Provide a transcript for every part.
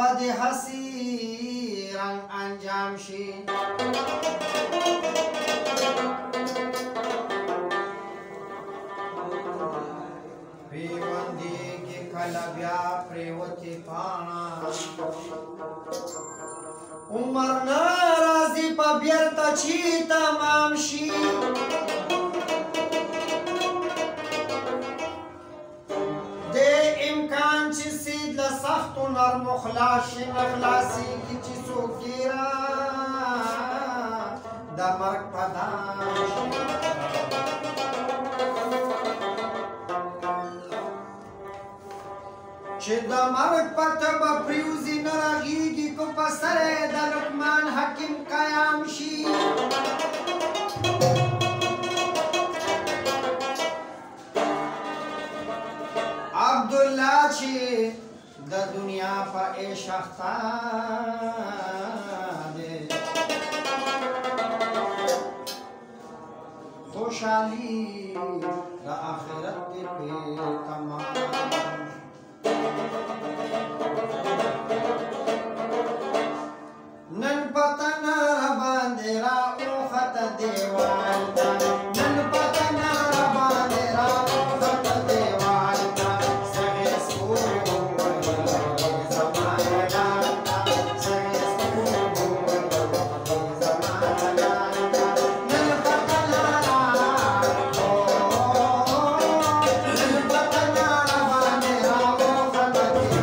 بد حسی رنگ انجام شي پیوندی کی کله بیا پریوتی پانا عمر ناراضی په بیرته چې تمام شي د امکان چې سید له سختو نرمو خلاص شي نه خلاصېږي چې څوک یې د مرګ په دام شي چې د مرګ پته به پریوزي نه رغېږي که په سر یې د لقمان حکیم قیام شي عبدالله چې د دنیا په عیش اخته دی خوشحالي د آخرت دی پې تمام نن پتن را باندې را اوخته دیوال ته نن پتن را باندې را اوخته دیوال ته سغې سپورې وویل زمانه لاله سغې سپورې وویل زمانه لاله نن پتن را نن پتن را باندې را اوخته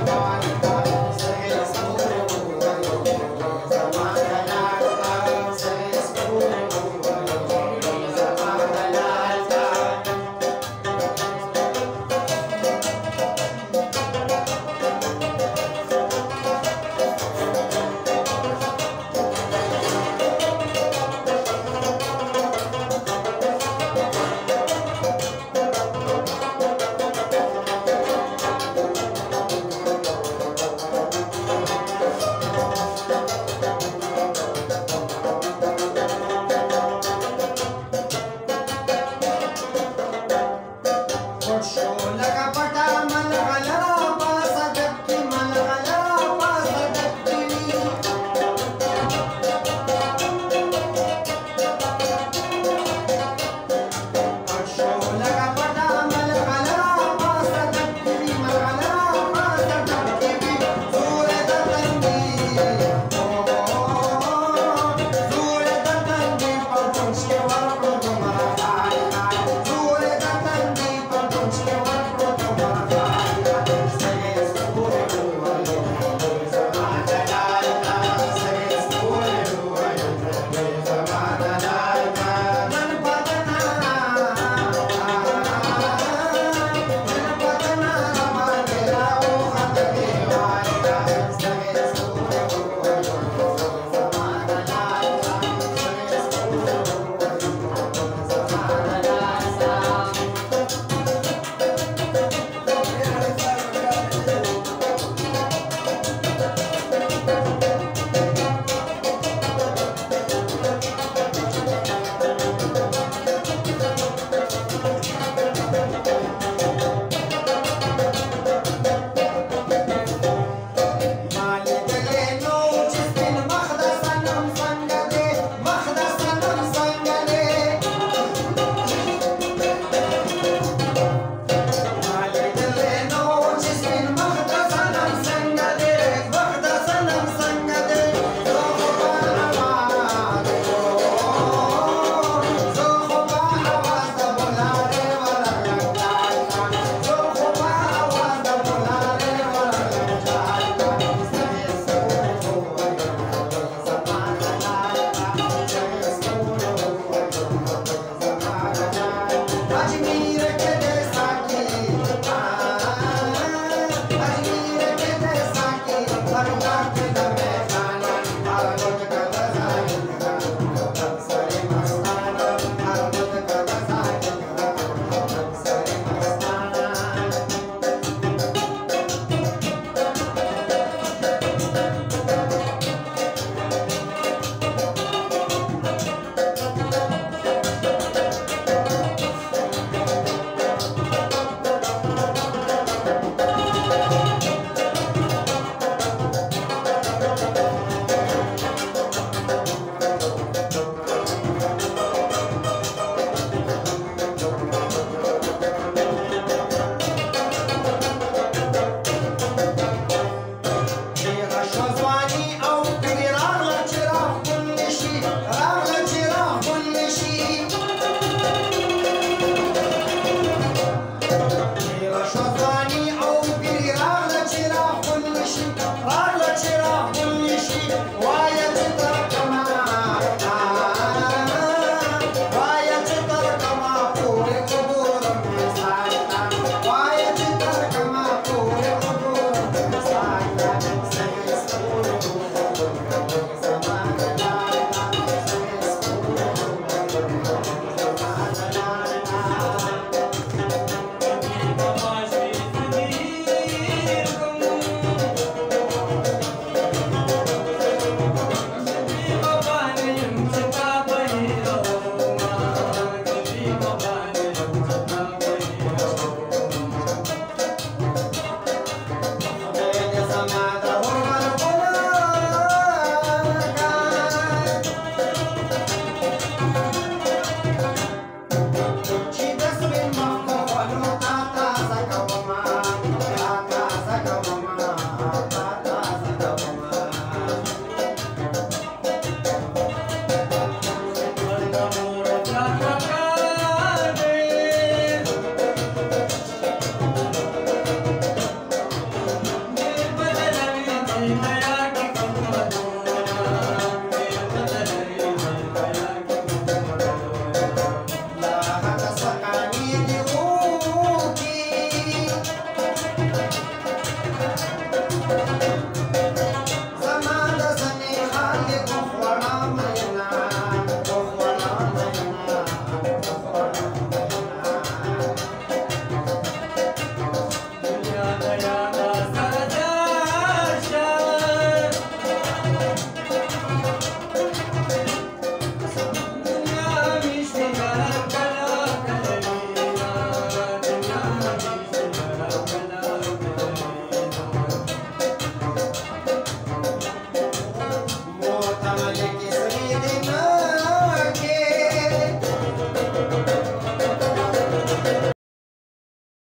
Amen.